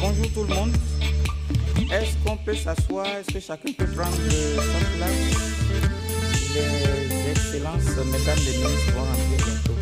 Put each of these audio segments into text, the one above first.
Bonjour tout le monde. Est-ce qu'on peut s'asseoir? Est-ce que chacun peut prendre sa place? Les excellences, mesdames les ministres vont rentrer bientôt.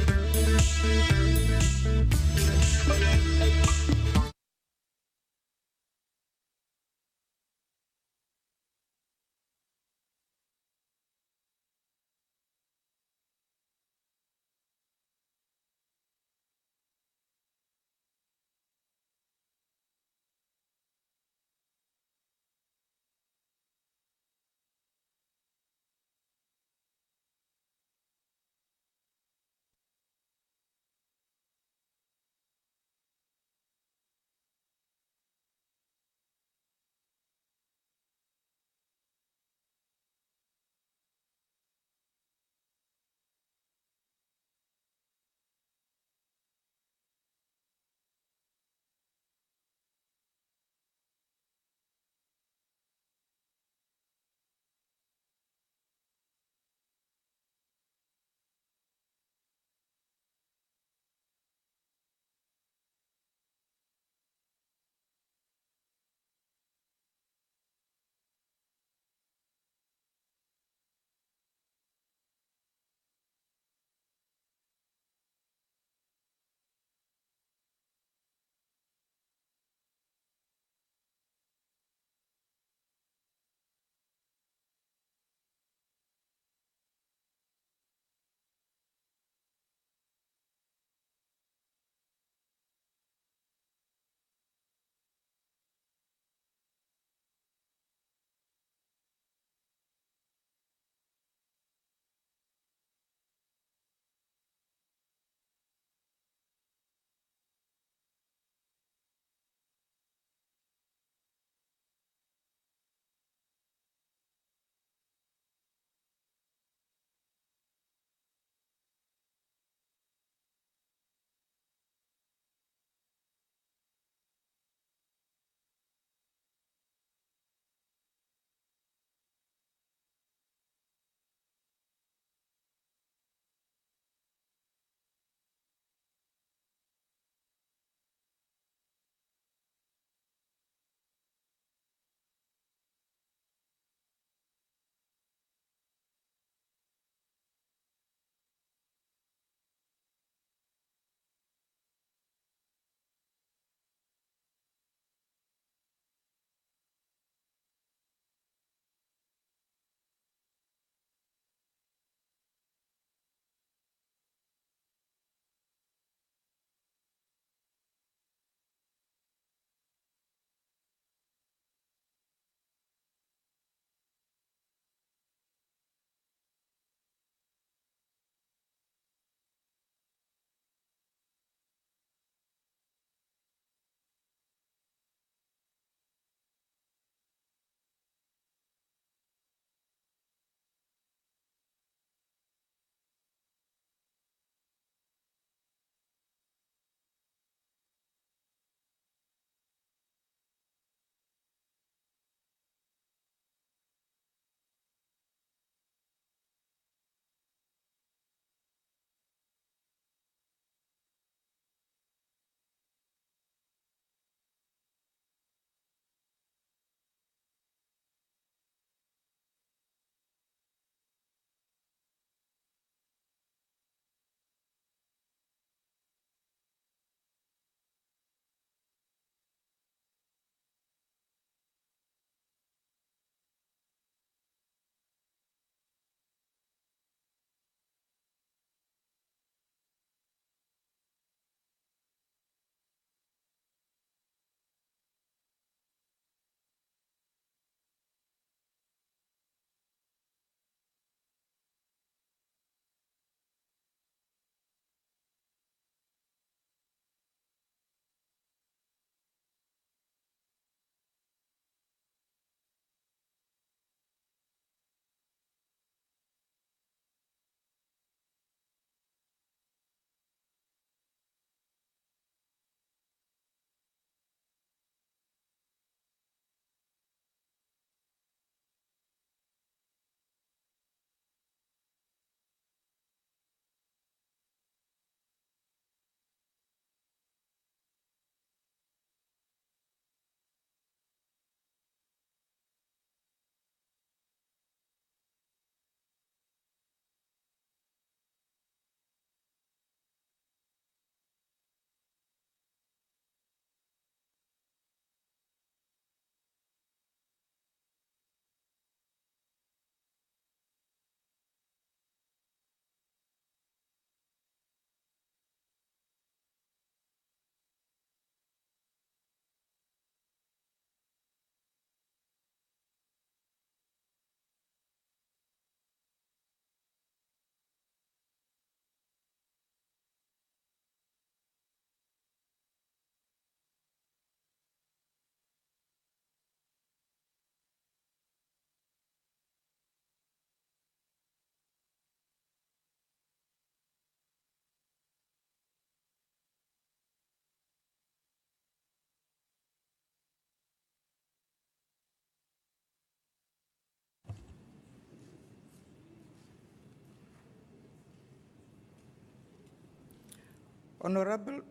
Honorable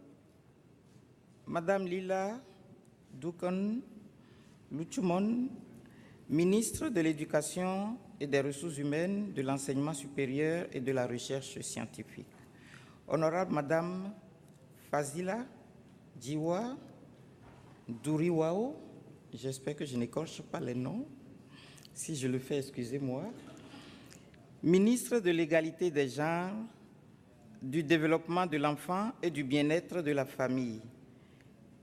Madame Lila Dukan Luchumon, ministre de l'Éducation et des Ressources humaines, de l'Enseignement supérieur et de la Recherche scientifique. Honorable Madame Fazila Jiwa Duriwao, j'espère que je n'écorche pas les noms. Si je le fais, excusez-moi. Ministre de l'Égalité des genres, du développement de l'enfant et du bien-être de la famille.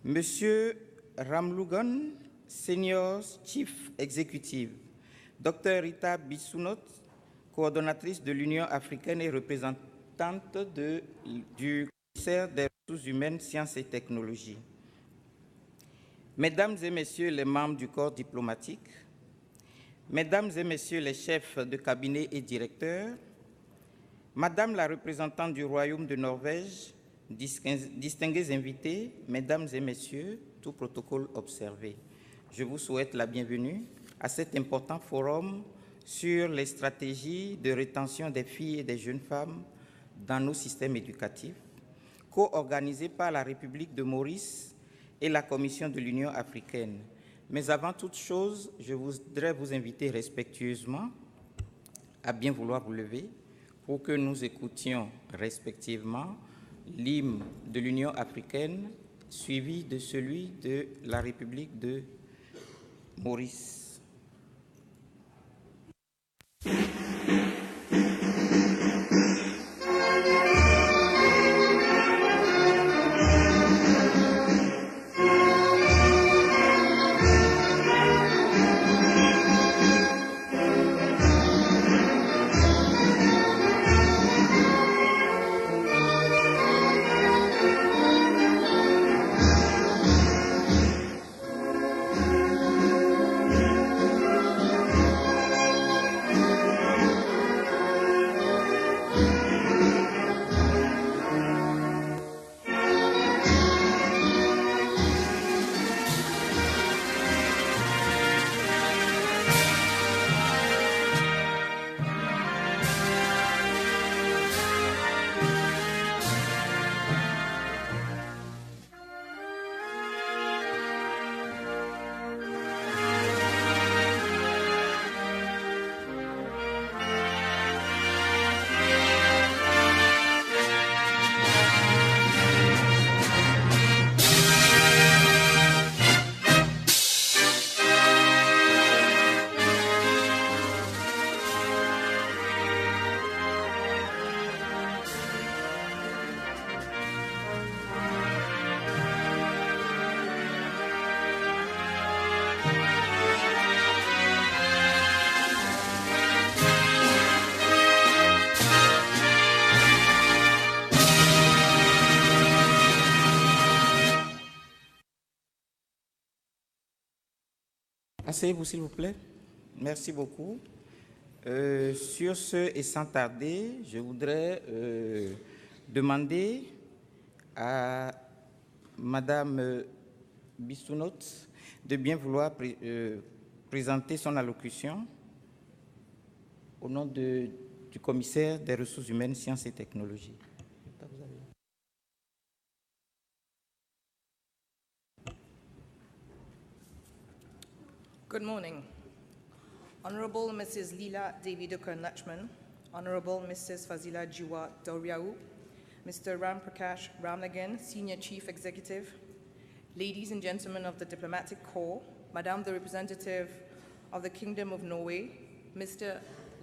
Monsieur Ramlugan, Senior Chief Executive. Dr Rita Bissounot, coordonnatrice de l'Union africaine et représentante du commissaire des ressources humaines, sciences et technologies. Mesdames et messieurs les membres du corps diplomatique, mesdames et messieurs les chefs de cabinet et directeurs, madame la représentante du Royaume de Norvège, distingués invités, mesdames et messieurs, tout protocole observé, je vous souhaite la bienvenue à cet important forum sur les stratégies de rétention des filles et des jeunes femmes dans nos systèmes éducatifs, co-organisé par la République de Maurice et la Commission de l'Union africaine. Mais avant toute chose, je voudrais vous inviter respectueusement à bien vouloir vous lever pour que nous écoutions respectivement l'hymne de l'Union africaine suivi de celui de la République de Maurice. Asseyez-vous, s'il vous plaît. Merci beaucoup. Sur ce, et sans tarder, je voudrais demander à Madame Bissounot de bien vouloir présenter son allocution au nom du commissaire des ressources humaines, sciences et technologies. Good morning. Honorable Mrs. Lila Davidukan Lachman, Honorable Mrs. Fazila Jiwa Doriau, Mr. Ram Prakash Ramnagan, Senior Chief Executive, ladies and gentlemen of the Diplomatic Corps, Madame the Representative of the Kingdom of Norway,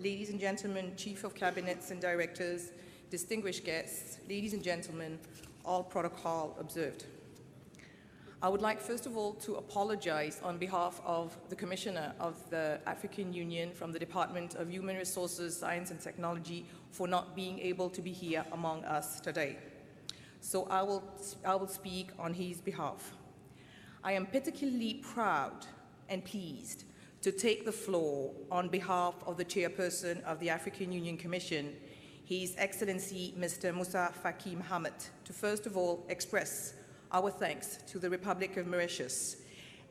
ladies and gentlemen, Chief of Cabinets and Directors, distinguished guests, ladies and gentlemen, all protocol observed. I would like, first of all, to apologize on behalf of the Commissioner of the African Union from the Department of Human Resources, Science and Technology for not being able to be here among us today. So I will speak on his behalf. I am particularly proud and pleased to take the floor on behalf of the Chairperson of the African Union Commission, His Excellency Mr. Moussa Faki Mohamed, to first of all express our thanks to the Republic of Mauritius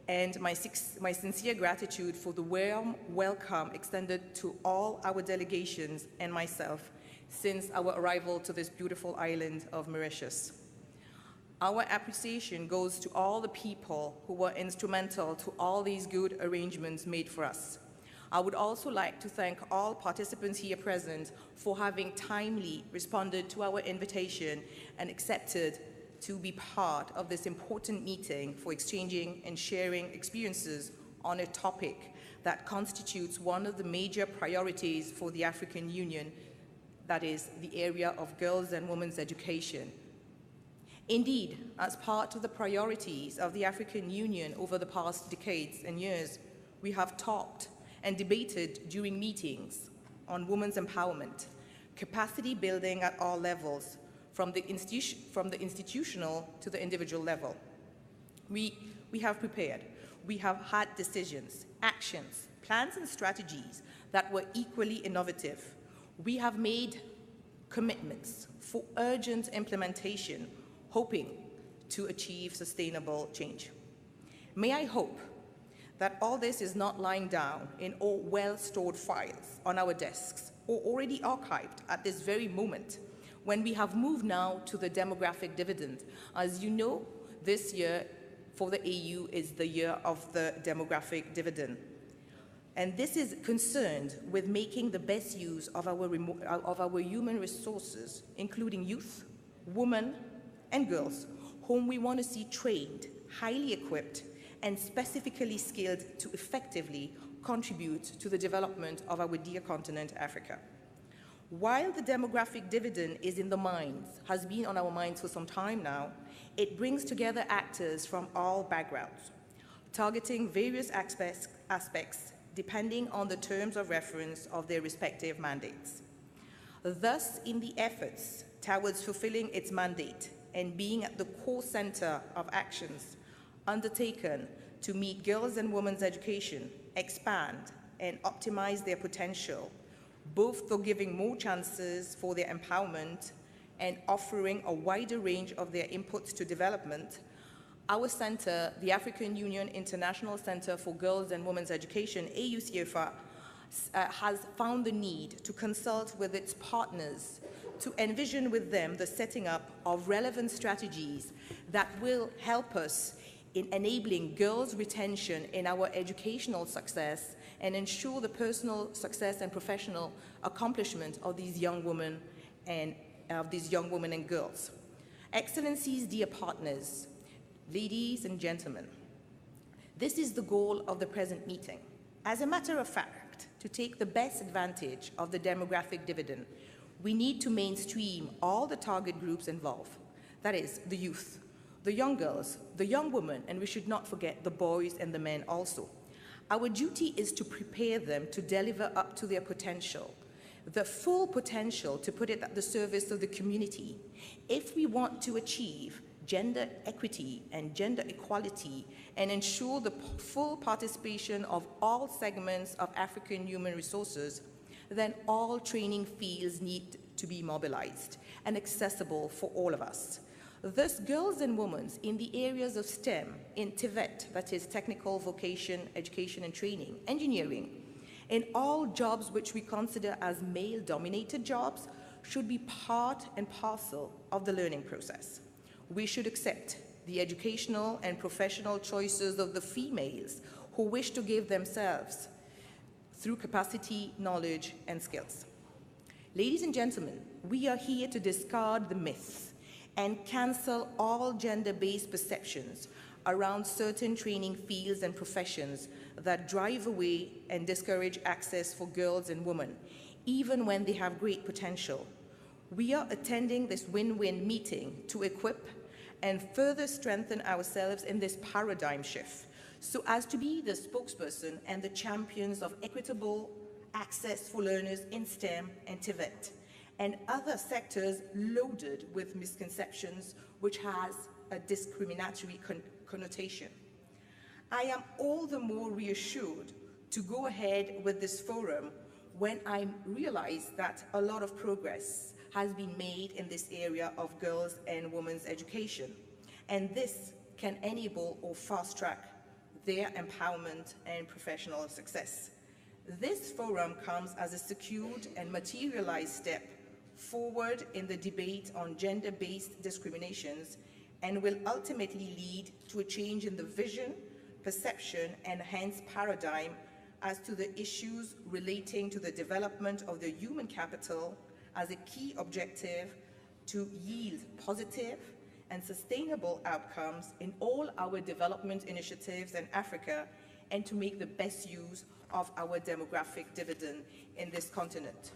and my sincere gratitude for the warm welcome extended to all our delegations and myself since our arrival to this beautiful island of Mauritius. Our appreciation goes to all the people who were instrumental to all these good arrangements made for us. I would also like to thank all participants here present for having timely responded to our invitation and accepted to be part of this important meeting for exchanging and sharing experiences on a topic that constitutes one of the major priorities for the African Union, that is, the area of girls' and women's education. Indeed, as part of the priorities of the African Union over the past decades and years, we have talked and debated during meetings on women's empowerment, capacity building at all levels, from the institutional to the individual level. We have prepared. We have had decisions, actions, plans and strategies that were equally innovative. We have made commitments for urgent implementation, hoping to achieve sustainable change. May I hope that all this is not lying down in all well-stored files on our desks or already archived at this very moment when we have moved now to the demographic dividend. As you know, this year for the AU is the year of the demographic dividend. And this is concerned with making the best use of our human resources, including youth, women, and girls, whom we want to see trained, highly equipped, and specifically skilled to effectively contribute to the development of our dear continent, Africa. While the demographic dividend is in the minds, has been on our minds for some time now, it brings together actors from all backgrounds, targeting various aspects depending on the terms of reference of their respective mandates. Thus, in the efforts towards fulfilling its mandate and being at the core center of actions undertaken to meet girls' and women's education, expand and optimize their potential, both for giving more chances for their empowerment and offering a wider range of their inputs to development, our center, the African Union International Center for Girls and Women's Education, CIEFFA, has found the need to consult with its partners to envision with them the setting up of relevant strategies that will help us in enabling girls' retention in our educational success and ensure the personal success and professional accomplishment of these young women and girls. Excellencies, dear partners, ladies and gentlemen, this is the goal of the present meeting. As a matter of fact, to take the best advantage of the demographic dividend, we need to mainstream all the target groups involved. That is, the youth, the young girls, the young women, and we should not forget the boys and the men also. Our duty is to prepare them to deliver up to their potential, the full potential, to put it at the service of the community. If we want to achieve gender equity and gender equality and ensure the full participation of all segments of African human resources, then all training fields need to be mobilized and accessible for all of us. Thus, girls and women in the areas of STEM, in TVET, that is technical, vocation, education and training, engineering, in all jobs which we consider as male-dominated jobs, should be part and parcel of the learning process. We should accept the educational and professional choices of the females who wish to give themselves through capacity, knowledge, and skills. Ladies and gentlemen, we are here to discard the myths and cancel all gender-based perceptions around certain training fields and professions that drive away and discourage access for girls and women, even when they have great potential. We are attending this win-win meeting to equip and further strengthen ourselves in this paradigm shift, so as to be the spokesperson and the champions of equitable access for learners in STEM and TVET, and other sectors loaded with misconceptions which has a discriminatory connotation. I am all the more reassured to go ahead with this forum when I realize that a lot of progress has been made in this area of girls and women's education, and this can enable or fast-track their empowerment and professional success. This forum comes as a secured and materialized step forward in the debate on gender-based discriminations and will ultimately lead to a change in the vision, perception, and hence paradigm as to the issues relating to the development of the human capital as a key objective to yield positive and sustainable outcomes in all our development initiatives in Africa, and to make the best use of our demographic dividend in this continent.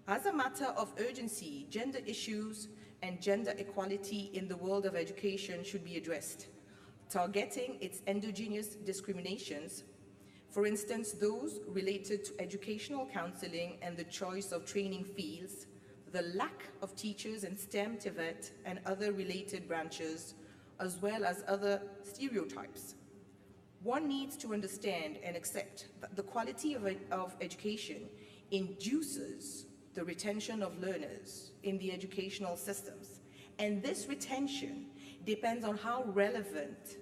As a matter of urgency, gender issues and gender equality in the world of education should be addressed, targeting its endogenous discriminations, for instance, those related to educational counseling and the choice of training fields, the lack of teachers in STEM, TVET, and other related branches, as well as other stereotypes. One needs to understand and accept that the quality of education induces the retention of learners in the educational systems. And this retention depends on how relevant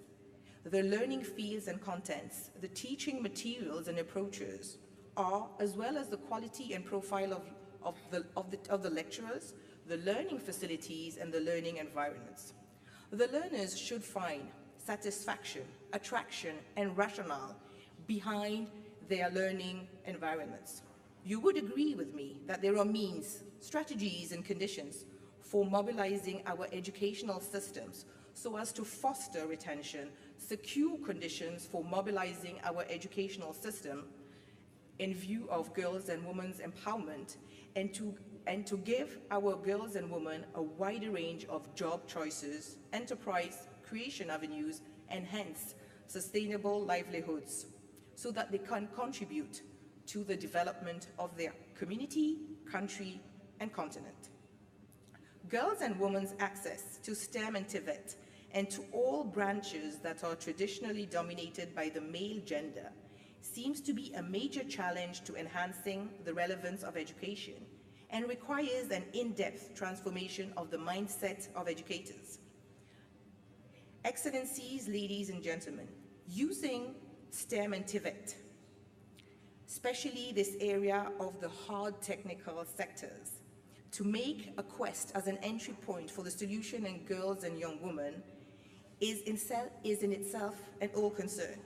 the learning fields and contents, the teaching materials and approaches are, as well as the quality and profile of the lecturers, the learning facilities, and the learning environments. The learners should find satisfaction, attraction, and rationale behind their learning environments. You would agree with me that there are means, strategies, and conditions for mobilizing our educational systems so as to foster retention, secure conditions for mobilizing our educational system in view of girls' and women's empowerment, and to give our girls and women a wider range of job choices, enterprise creation avenues, and hence sustainable livelihoods, so that they can contribute to the development of their community, country, and continent. Girls' and women's access to STEM and TVET and to all branches that are traditionally dominated by the male gender seems to be a major challenge to enhancing the relevance of education and requires an in-depth transformation of the mindset of educators. Excellencies, ladies and gentlemen, using STEM and TVET, especially this area of the hard technical sectors, to make a quest as an entry point for the solution in girls and young women is in itself an old concern,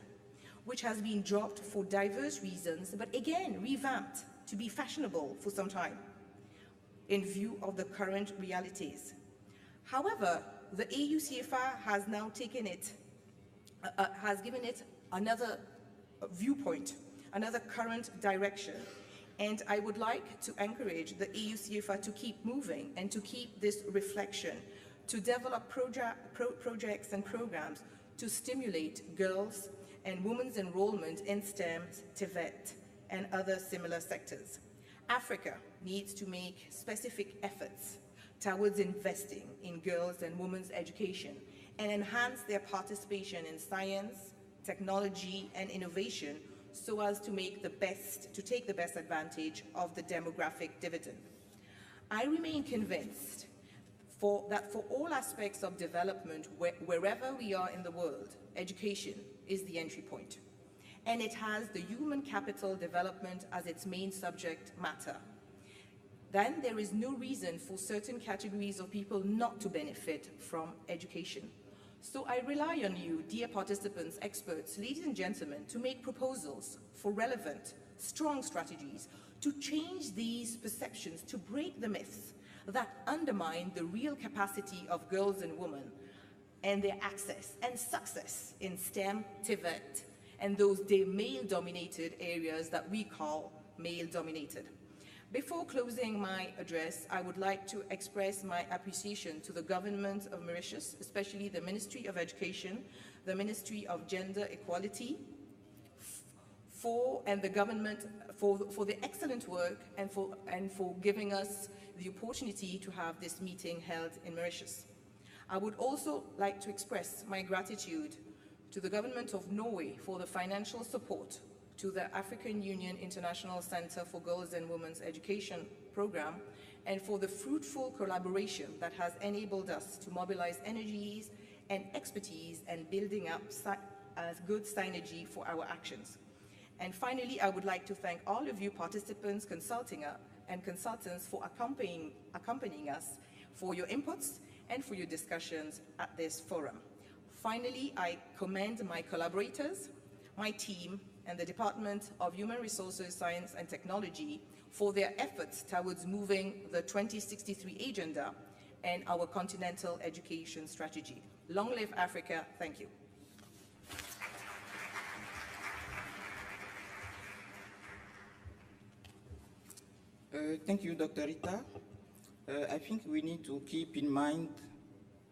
which has been dropped for diverse reasons, but again revamped to be fashionable for some time in view of the current realities. However, the CIEFFA has now taken it, has given it another viewpoint, another current direction. And I would like to encourage the CIEFFA to keep moving and to keep this reflection, to develop projects and programs to stimulate girls and women's enrollment in STEM, TVET, and other similar sectors. Africa needs to make specific efforts towards investing in girls' and women's education and enhance their participation in science, technology, and innovation so as to take the best advantage of the demographic dividend. I remain convinced that for all aspects of development, wherever we are in the world, education is the entry point. And it has the human capital development as its main subject matter. Then there is no reason for certain categories of people not to benefit from education. So I rely on you, dear participants, experts, ladies and gentlemen, to make proposals for relevant, strong strategies to change these perceptions, to break the myths that undermine the real capacity of girls and women and their access and success in STEM, TVET, and those male-dominated areas that we call male-dominated. Before closing my address, I would like to express my appreciation to the government of Mauritius, especially the Ministry of Education, the Ministry of Gender Equality, and the government for the excellent work and for giving us the opportunity to have this meeting held in Mauritius. I would also like to express my gratitude to the government of Norway for the financial support to the African Union International Center for Girls and Women's Education program, and for the fruitful collaboration that has enabled us to mobilize energies and expertise and building up a good synergy for our actions. And finally, I would like to thank all of you participants, and consultants for accompanying us, for your inputs and for your discussions at this forum. Finally, I commend my collaborators, my team, and the Department of Human Resources, Science and Technology for their efforts towards moving the 2063 agenda and our continental education strategy. Long live Africa. Thank you. Thank you, Dr. Rita. I think we need to keep in mind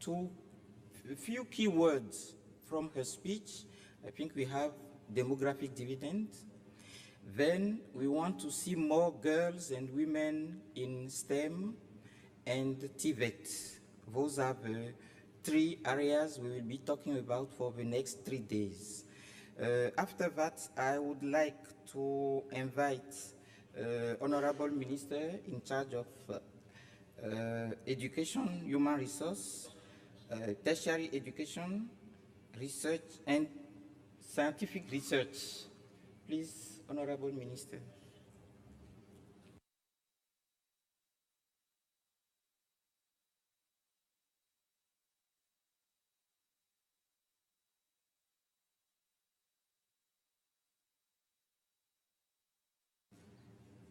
a few key words from her speech. I think we have demographic dividend. Then we want to see more girls and women in STEM and TVET. Those are the three areas we will be talking about for the next 3 days. After that, I would like to invite Honorable Minister in charge of education, human resource, tertiary education, research, and scientific research. Please, Honorable Minister.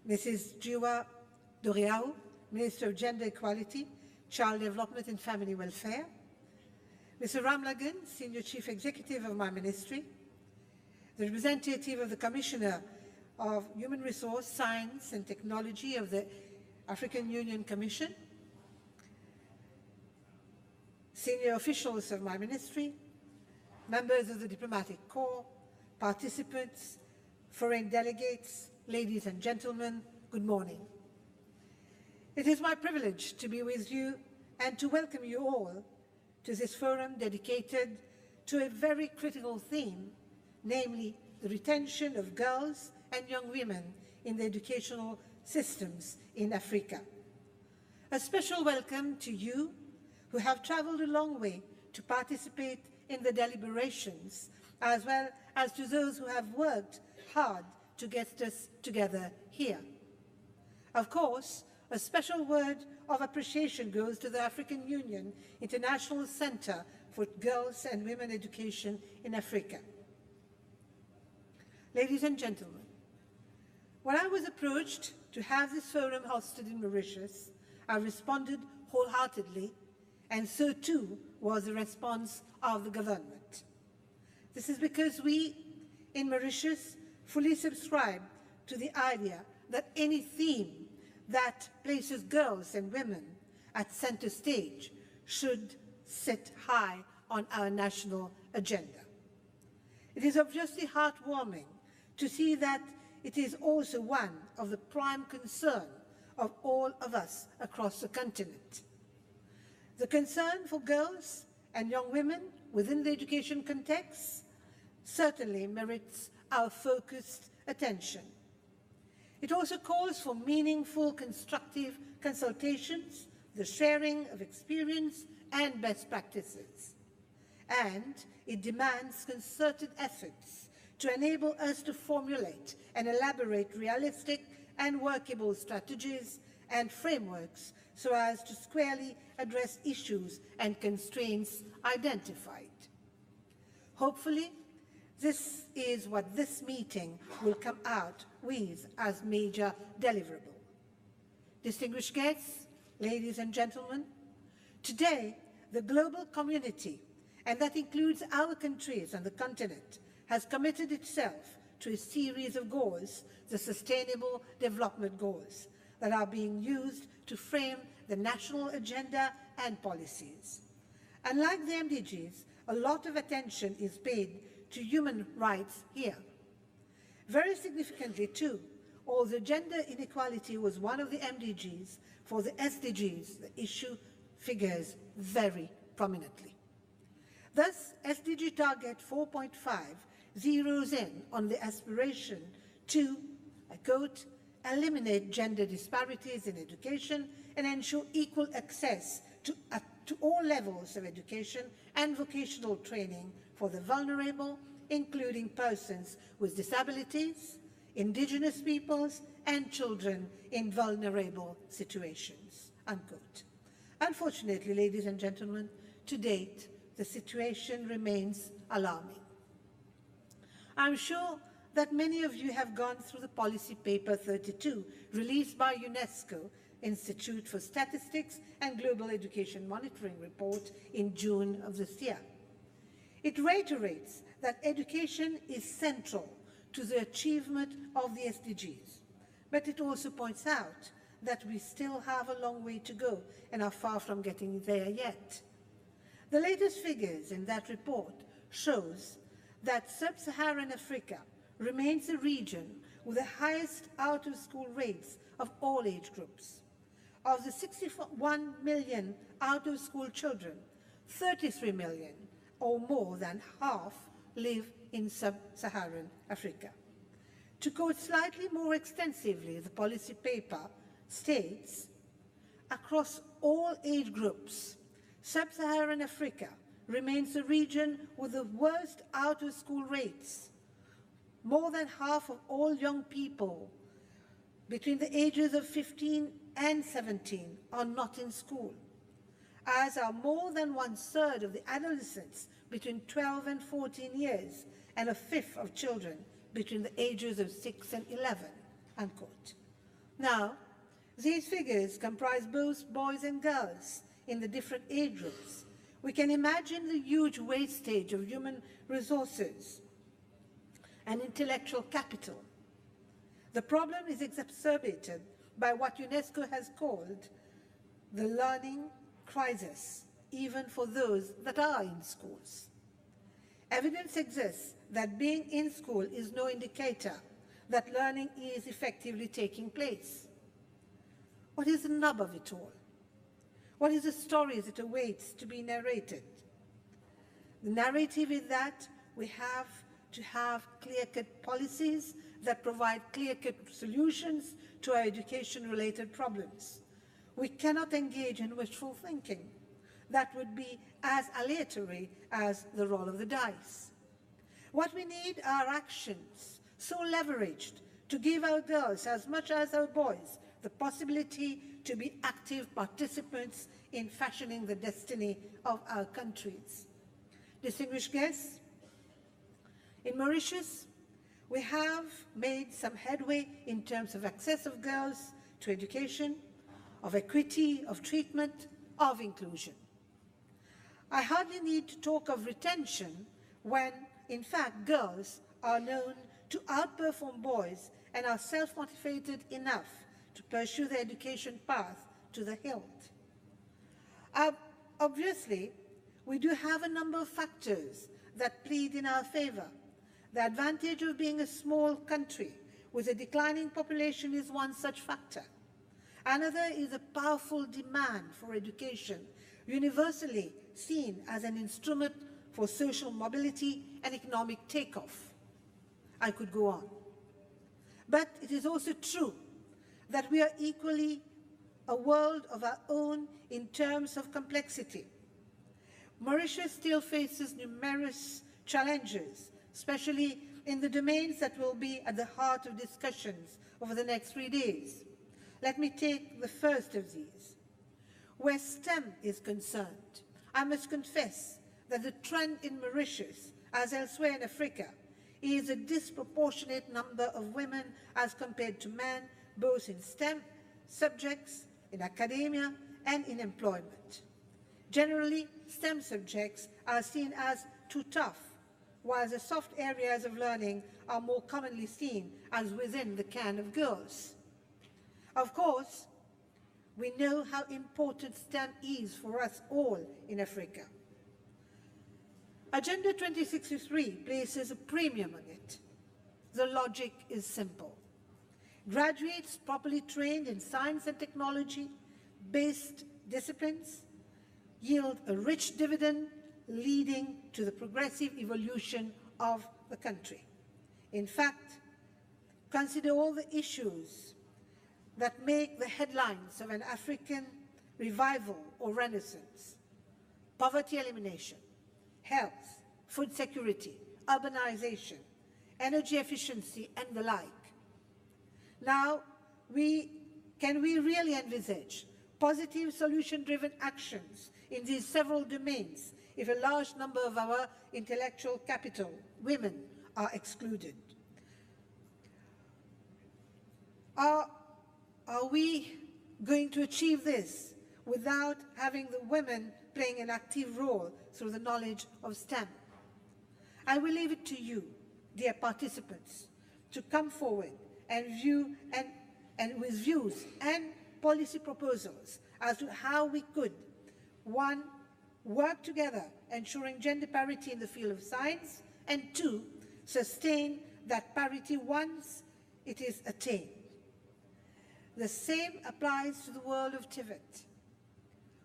Mrs. Jiwa Doriau, Minister of Gender Equality, Child Development and Family Welfare, Mr. Ram Lagan, Senior Chief Executive of my ministry, the representative of the Commissioner of Human Resource, Science and Technology of the African Union Commission, senior officials of my ministry, members of the Diplomatic Corps, participants, foreign delegates, ladies and gentlemen, good morning. It is my privilege to be with you and to welcome you all to this forum dedicated to a very critical theme, namely the retention of girls and young women in the educational systems in Africa. A special welcome to you who have traveled a long way to participate in the deliberations, as well as to those who have worked hard to get us together here. Of course, a special word of appreciation goes to the African Union International Center for Girls and Women Education in Africa. Ladies and gentlemen, when I was approached to have this forum hosted in Mauritius, I responded wholeheartedly, and so too was the response of the government. This is because we in Mauritius fully subscribe to the idea that any theme that places girls and women at center stage should sit high on our national agenda. It is obviously heartwarming to see that it is also one of the prime concern of all of us across the continent. The concern for girls and young women within the education context certainly merits our focused attention. It also calls for meaningful, constructive consultations, the sharing of experience and best practices. And it demands concerted efforts to enable us to formulate and elaborate realistic and workable strategies and frameworks so as to squarely address issues and constraints identified. Hopefully, this is what this meeting will come out with as major deliverable. Distinguished guests, ladies and gentlemen, today the global community, and that includes our countries and the continent, has committed itself to a series of goals, the Sustainable Development Goals, that are being used to frame the national agenda and policies. Unlike the MDGs, a lot of attention is paid to human rights here. Very significantly too, although gender inequality was one of the MDGs, for the SDGs, the issue figures very prominently. Thus, SDG target 4.5 zeroes in on the aspiration to, I quote, eliminate gender disparities in education and ensure equal access to all levels of education and vocational training for the vulnerable, including persons with disabilities, indigenous peoples, and children in vulnerable situations, unquote. Unfortunately, ladies and gentlemen, to date, the situation remains alarming. I'm sure that many of you have gone through the policy paper 32, released by UNESCO Institute for Statistics and Global Education Monitoring report in June of this year. It reiterates that education is central to the achievement of the SDGs, but it also points out that we still have a long way to go and are far from getting there yet. The latest figures in that report shows that sub-Saharan Africa remains the region with the highest out-of-school rates of all age groups. Of the 61 million out-of-school children, 33 million, or more than half, live in sub-Saharan Africa. To quote slightly more extensively, the policy paper states, across all age groups, sub-Saharan Africa remains the region with the worst out-of-school rates. More than half of all young people between the ages of 15 and 17 are not in school, as are more than 1/3 of the adolescents between 12 and 14 years, and 1/5 of children between the ages of 6 and 11, unquote. Now, these figures comprise both boys and girls in the different age groups. We can imagine the huge wastage of human resources and intellectual capital. The problem is exacerbated by what UNESCO has called the learning crisis, even for those that are in schools. Evidence exists that being in school is no indicator that learning is effectively taking place. What is the nub of it all? What is the story that awaits to be narrated? The narrative is that we have to have clear-cut policies that provide clear-cut solutions to our education-related problems. We cannot engage in wishful thinking. That would be as aleatory as the roll of the dice. What we need are actions so leveraged to give our girls as much as our boys the possibility to be active participants in fashioning the destiny of our countries. Distinguished guests, in Mauritius, we have made some headway in terms of access of girls to education, of equity, of treatment, of inclusion. I hardly need to talk of retention when, in fact, girls are known to outperform boys and are self-motivated enough to pursue their education path to the hilt. Obviously, we do have a number of factors that plead in our favor. The advantage of being a small country with a declining population is one such factor. Another is a powerful demand for education, universally seen as an instrument for social mobility and economic takeoff. I could go on. But it is also true that we are equally a world of our own in terms of complexity. Mauritius still faces numerous challenges, especially in the domains that will be at the heart of discussions over the next 3 days. Let me take the first of these. Where STEM is concerned, I must confess that the trend in Mauritius, as elsewhere in Africa, is a disproportionate number of women as compared to men, both in STEM subjects, in academia, and in employment. Generally, STEM subjects are seen as too tough, while the soft areas of learning are more commonly seen as within the can of girls. Of course, we know how important STEM is for us all in Africa. Agenda 2063 places a premium on it. The logic is simple. Graduates properly trained in science and technology-based disciplines yield a rich dividend leading to the progressive evolution of the country. In fact, consider all the issues that make the headlines of an African revival or renaissance: poverty elimination, health, food security, urbanization, energy efficiency, and the like. Now, can we really envisage positive solution-driven actions in these several domains if a large number of our intellectual capital, women, are excluded? Are we going to achieve this without having the women playing an active role through the knowledge of STEM? I will leave it to you, dear participants, to come forward and with views and policy proposals as to how we could, one, work together ensuring gender parity in the field of science, and two, sustain that parity once it is attained. The same applies to the world of TVET.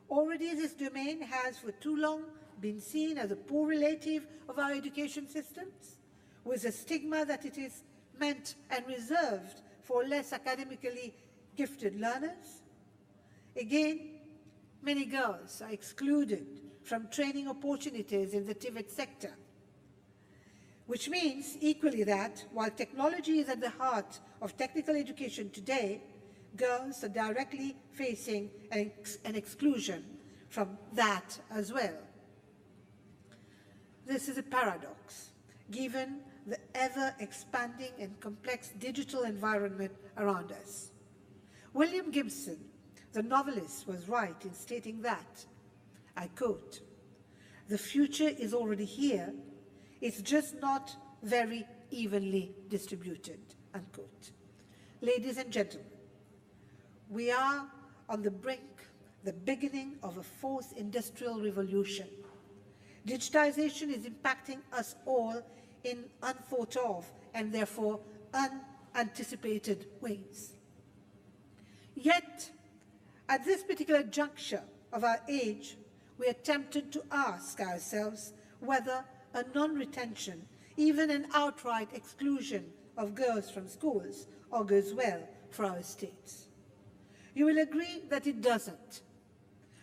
Already this domain has for too long been seen as a poor relative of our education systems, with a stigma that it is meant and reserved for less academically gifted learners. Again, many girls are excluded from training opportunities in the TVET sector, which means equally that while technology is at the heart of technical education today, girls are directly facing an exclusion from that as well. This is a paradox, given the ever-expanding and complex digital environment around us. William Gibson, the novelist, was right in stating that, I quote, "The future is already here, it's just not very evenly distributed," unquote. Ladies and gentlemen, we are on the brink, the beginning of a fourth industrial revolution. Digitization is impacting us all in unthought of and therefore unanticipated ways. Yet, at this particular juncture of our age, we are tempted to ask ourselves whether a non-retention, even an outright exclusion of girls from schools, augurs well for our states. You will agree that it doesn't.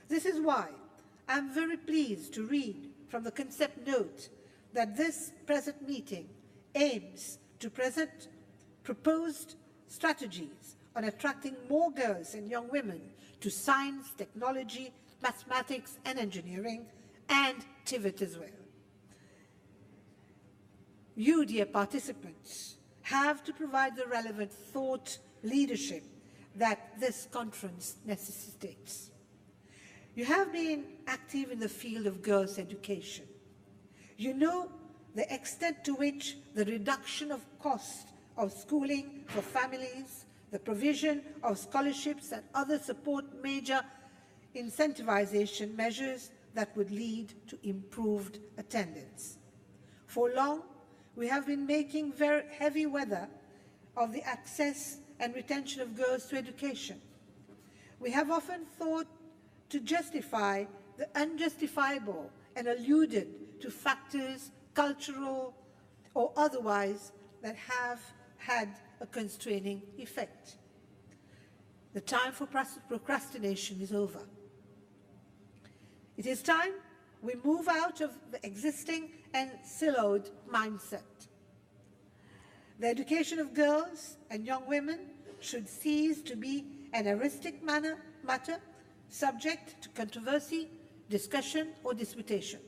This is why I'm very pleased to read from the concept note that this present meeting aims to present proposed strategies on attracting more girls and young women to science, technology, mathematics and engineering, and TVET as well. You, dear participants, have to provide the relevant thought leadership that this conference necessitates. You have been active in the field of girls' education. You know the extent to which the reduction of cost of schooling for families, the provision of scholarships and other support major incentivization measures that would lead to improved attendance. For long, we have been making very heavy weather of the access and retention of girls to education. We have often thought to justify the unjustifiable and alluded to factors, cultural or otherwise, that have had a constraining effect. The time for procrastination is over. It is time we move out of the existing and siloed mindset. The education of girls and young women should cease to be an heuristic matter subject to controversy, discussion, or disputation.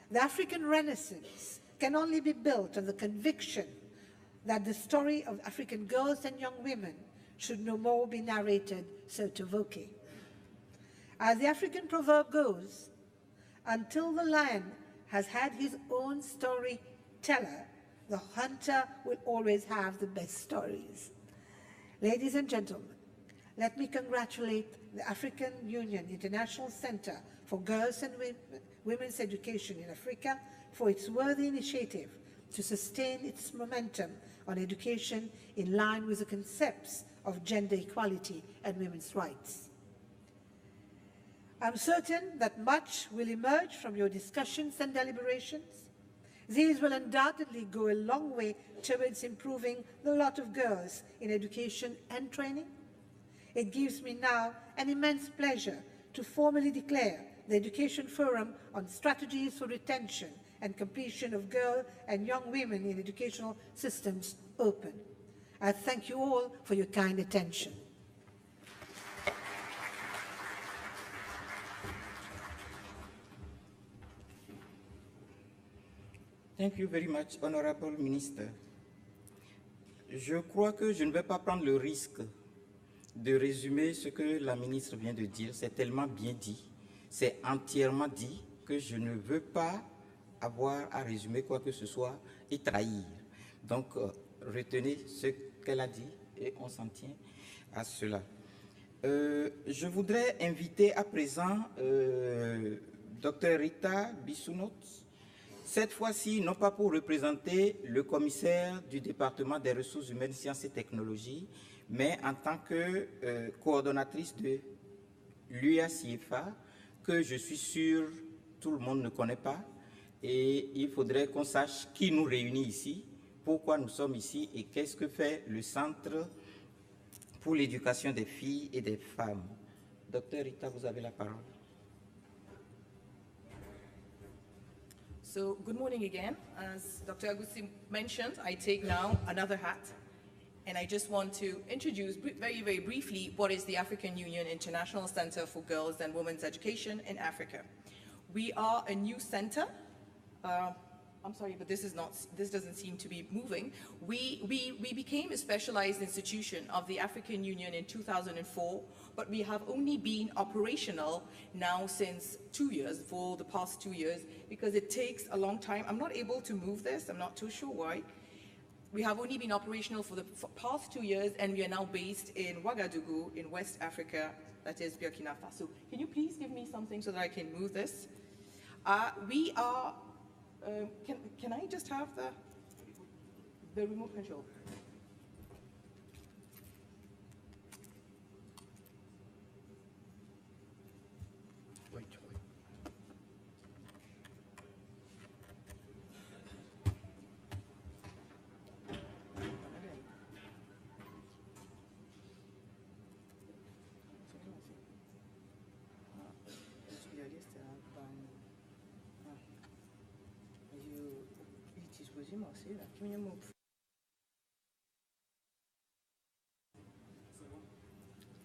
The African Renaissance can only be built on the conviction that the story of African girls and young women should no more be narrated sotto voce. As the African proverb goes, until the lion has had his own storyteller, the hunter will always have the best stories. Ladies and gentlemen, let me congratulate the African Union International Center for Girls and Women's Education in Africa for its worthy initiative to sustain its momentum on education in line with the concepts of gender equality and women's rights. I'm certain that much will emerge from your discussions and deliberations. These will undoubtedly go a long way towards improving the lot of girls in education and training. It gives me now an immense pleasure to formally declare the Education Forum on Strategies for Retention and Completion of Girl and Young Women in Educational Systems open. I thank you all for your kind attention. Thank you very much, Honorable Minister. Je crois que je ne vais pas prendre le risque de résumer ce que la ministre vient de dire. C'est tellement bien dit, c'est entièrement dit que je ne veux pas avoir à résumer quoi que ce soit et trahir. Donc, retenez ce qu'elle a dit et on s'en tient à cela. Je voudrais inviter à présent Dr Rita Bissounout, cette fois-ci non pas pour représenter le commissaire du département des ressources humaines, sciences et technologies, mais en tant que coordonnatrice de l'UIA-CIEFFA, que je suis sûr tout le monde ne connaît pas, et il faudrait qu'on sache qui nous réunit ici, pourquoi nous sommes ici et qu'est-ce que fait le Centre pour l'éducation des filles et des femmes. Docteur Rita, vous avez la parole. So, good morning again. As Dr. Agusi mentioned, I take now another hat, and I just want to introduce very, very briefly what is the African Union International Center for Girls and Women's Education in Africa. We are a new center. I'm sorry, but this doesn't seem to be moving. We became a specialized institution of the African Union in 2004, but we have only been operational now since 2 years, for the past 2 years, because it takes a long time. I'm not able to move this, I'm not too sure why. We have only been operational for the past 2 years, and we are now based in Ouagadougou in West Africa, that is Burkina Faso. Can you please give me something so that I can move this? We are, can I just have the remote control? Wait.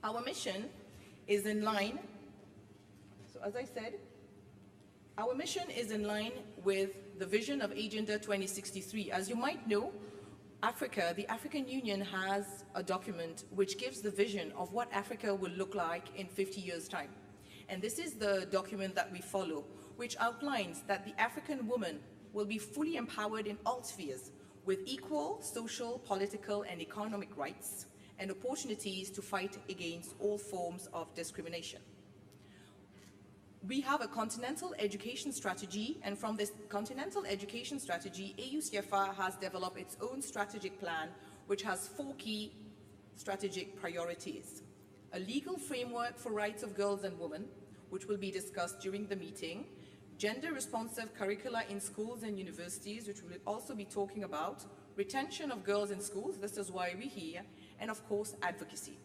Our mission is in line, so as I said, our mission is in line with the vision of Agenda 2063. As you might know, Africa, the African Union has a document which gives the vision of what Africa will look like in 50 years' time. And this is the document that we follow, which outlines that the African woman will be fully empowered in all spheres with equal social, political, and economic rights and opportunities to fight against all forms of discrimination. We have a continental education strategy, and from this continental education strategy, CIEFFA has developed its own strategic plan, which has 4 key strategic priorities. A legal framework for rights of girls and women, which will be discussed during the meeting, gender-responsive curricula in schools and universities, which we'll also be talking about, retention of girls in schools, this is why we're here, and of course, advocacy.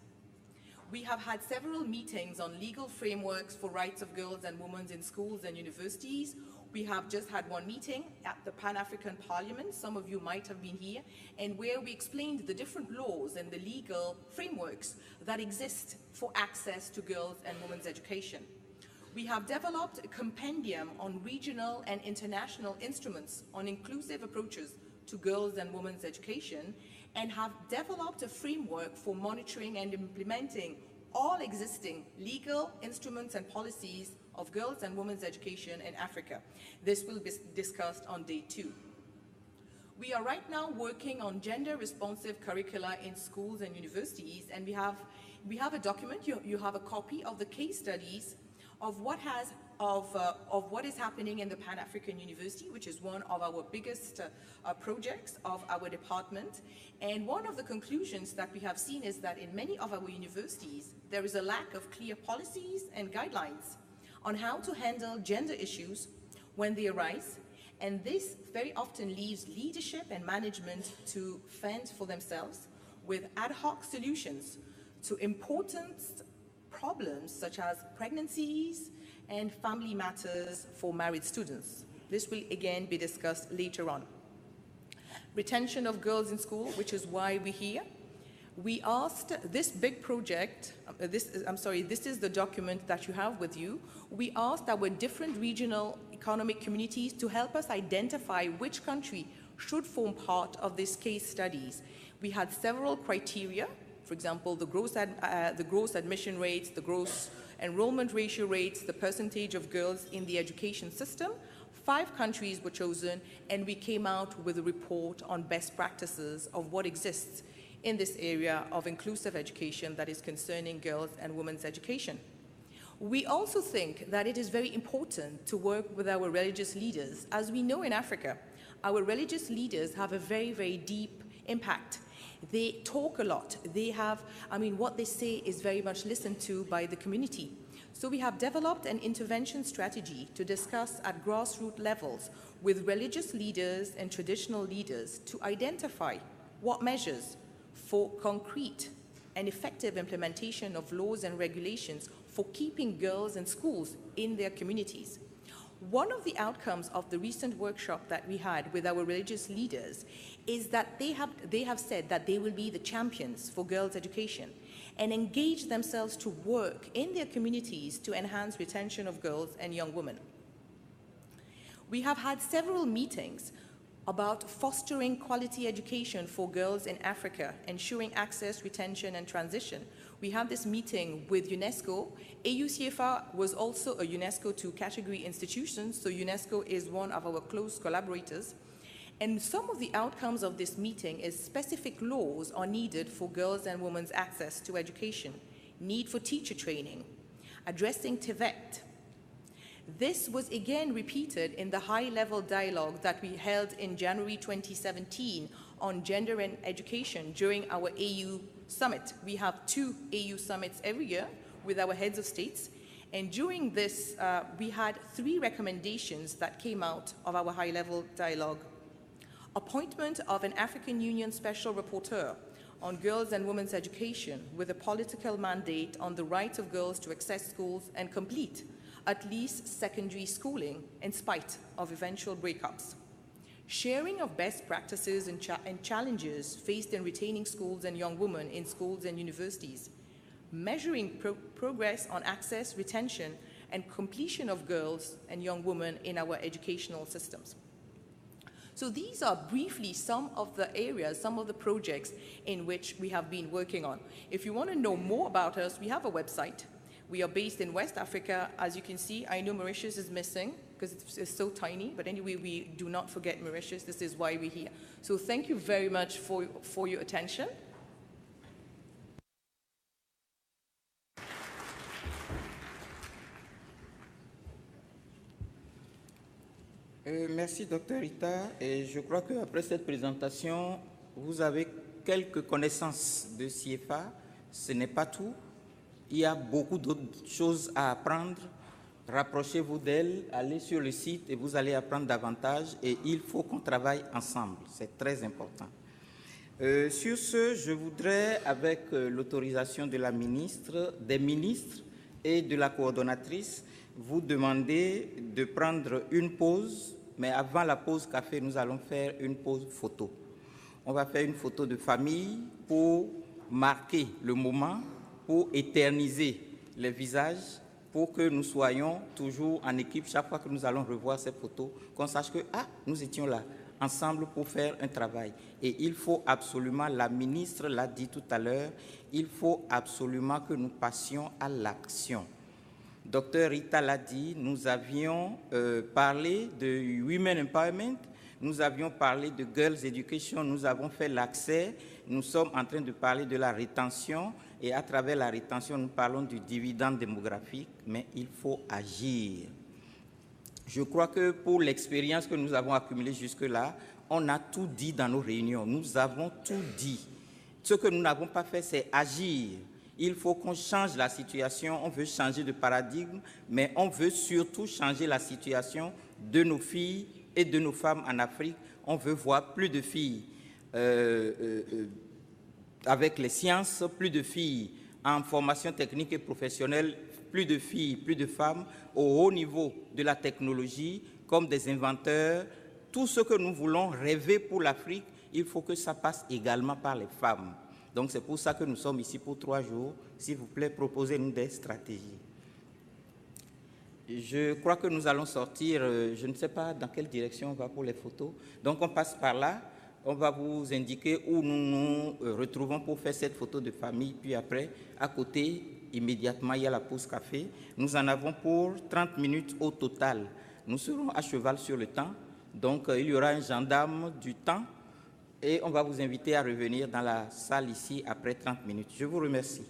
We have had several meetings on legal frameworks for rights of girls and women in schools and universities. We have just had one meeting at the Pan-African Parliament, some of you might have been here, and where we explained the different laws and the legal frameworks that exist for access to girls and women's education. We have developed a compendium on regional and international instruments on inclusive approaches to girls and women's education, and have developed a framework for monitoring and implementing all existing legal instruments and policies of girls and women's education in Africa. This will be discussed on day 2. We are right now working on gender-responsive curricula in schools and universities, and we have a document. You have a copy of the case studies of what is happening in the Pan-African University, which is one of our biggest projects of our department. And one of the conclusions that we have seen is that in many of our universities, there is a lack of clear policies and guidelines on how to handle gender issues when they arise. And this very often leaves leadership and management to fend for themselves with ad hoc solutions to important problems such as pregnancies and family matters for married students. This will again be discussed later on. Retention of girls in school, which is why we're here. We asked this big project, this is the document that you have with you. We asked our different regional economic communities to help us identify which country should form part of these case studies. We had several criteria, for example, the gross admission rates, the gross enrollment ratio rates, the percentage of girls in the education system. 5 countries were chosen, and we came out with a report on best practices of what exists in this area of inclusive education that is concerning girls and women's education. We also think that it is very important to work with our religious leaders. As we know in Africa, our religious leaders have a very, very deep impact. They talk a lot. They have, what they say is very much listened to by the community. So we have developed an intervention strategy to discuss at grassroots levels with religious leaders and traditional leaders to identify what measures for concrete and effective implementation of laws and regulations for keeping girls in schools in their communities. One of the outcomes of the recent workshop that we had with our religious leaders is that they have said that they will be the champions for girls' education and engage themselves to work in their communities to enhance retention of girls and young women. We have had several meetings about fostering quality education for girls in Africa, ensuring access, retention, and transition. We had this meeting with UNESCO. CIEFFA was also a UNESCO 2 category institution, so UNESCO is one of our close collaborators. And some of the outcomes of this meeting is specific laws are needed for girls and women's access to education, need for teacher training, addressing TVET. This was again repeated in the high-level dialogue that we held in January 2017 on gender and education during our AU summit. We have 2 AU summits every year with our heads of states. And during this, we had 3 recommendations that came out of our high-level dialogue. Appointment of an African Union Special Rapporteur on girls and women's education with a political mandate on the right of girls to access schools and complete at least secondary schooling in spite of eventual breakups. Sharing of best practices and challenges faced in retaining schools and young women in schools and universities. Measuring progress on access, retention, and completion of girls and young women in our educational systems. So these are briefly some of the areas, some of the projects in which we have been working on. If you want to know more about us, we have a website. We are based in West Africa. As you can see, I know Mauritius is missing because it's so tiny, but anyway, we do not forget Mauritius. This is why we're here. So thank you very much for your attention. Merci, Dr. Rita. Et je crois qu'après cette présentation, vous avez quelques connaissances de CIEFFA. Ce n'est pas tout. Il y a beaucoup d'autres choses à apprendre. Rapprochez-vous d'elle, allez sur le site et vous allez apprendre davantage. Et il faut qu'on travaille ensemble. C'est très important. Sur ce, je voudrais, avec l'autorisation de la ministre, des ministres et de la coordonnatrice, vous demander de prendre une pause, mais avant la pause café, nous allons faire une pause photo. On va faire une photo de famille pour marquer le moment, pour éterniser les visages, pour que nous soyons toujours en équipe chaque fois que nous allons revoir ces photos, qu'on sache que nous étions là, ensemble pour faire un travail. Et il faut absolument, la ministre l'a dit tout à l'heure, il faut absolument que nous passions à l'action. Dr Rita l'a dit, nous avions parlé de Women Empowerment, nous avions parlé de Girls Education, nous avons fait l'accès, nous sommes en train de parler de la rétention et à travers la rétention, nous parlons du dividende démographique, mais il faut agir. Je crois que pour l'expérience que nous avons accumulée jusque-là, on a tout dit dans nos réunions, nous avons tout dit. Ce que nous n'avons pas fait, c'est agir. Il faut qu'on change la situation, on veut changer de paradigme, mais on veut surtout changer la situation de nos filles et de nos femmes en Afrique. On veut voir plus de filles avec les sciences, plus de filles en formation technique et professionnelle, plus de filles, plus de femmes au haut niveau de la technologie, comme des inventeurs. Tout ce que nous voulons rêver pour l'Afrique, il faut que ça passe également par les femmes. Donc c'est pour ça que nous sommes ici pour 3 jours. S'il vous plaît, proposez-nous des stratégies. Je crois que nous allons sortir, je ne sais pas dans quelle direction on va pour les photos. Donc on passe par là, on va vous indiquer où nous nous retrouvons pour faire cette photo de famille. Puis après, à côté, immédiatement, il y a la pause café. Nous en avons pour 30 minutes au total. Nous serons à cheval sur le temps. Donc il y aura un gendarme du temps et on va vous inviter à revenir dans la salle ici après 30 minutes. Je vous remercie.